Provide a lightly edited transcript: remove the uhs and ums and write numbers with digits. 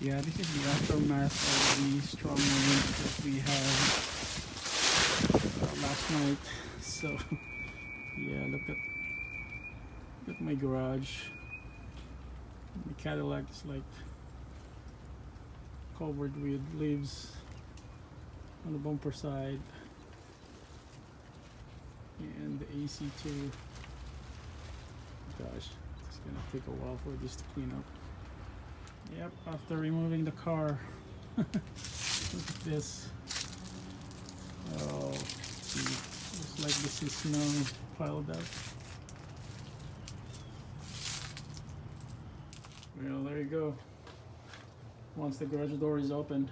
Yeah, this is the aftermath of the strong wind that we had last night. So yeah, look at my garage. My Cadillac is like covered with leaves on the bumper side, and the AC too. Gosh, it's gonna take a while for this to clean up. Yep, after removing the car. Look at this. Oh, gee. Looks like this is snow piled up. Well, there you go. Once the garage door is open,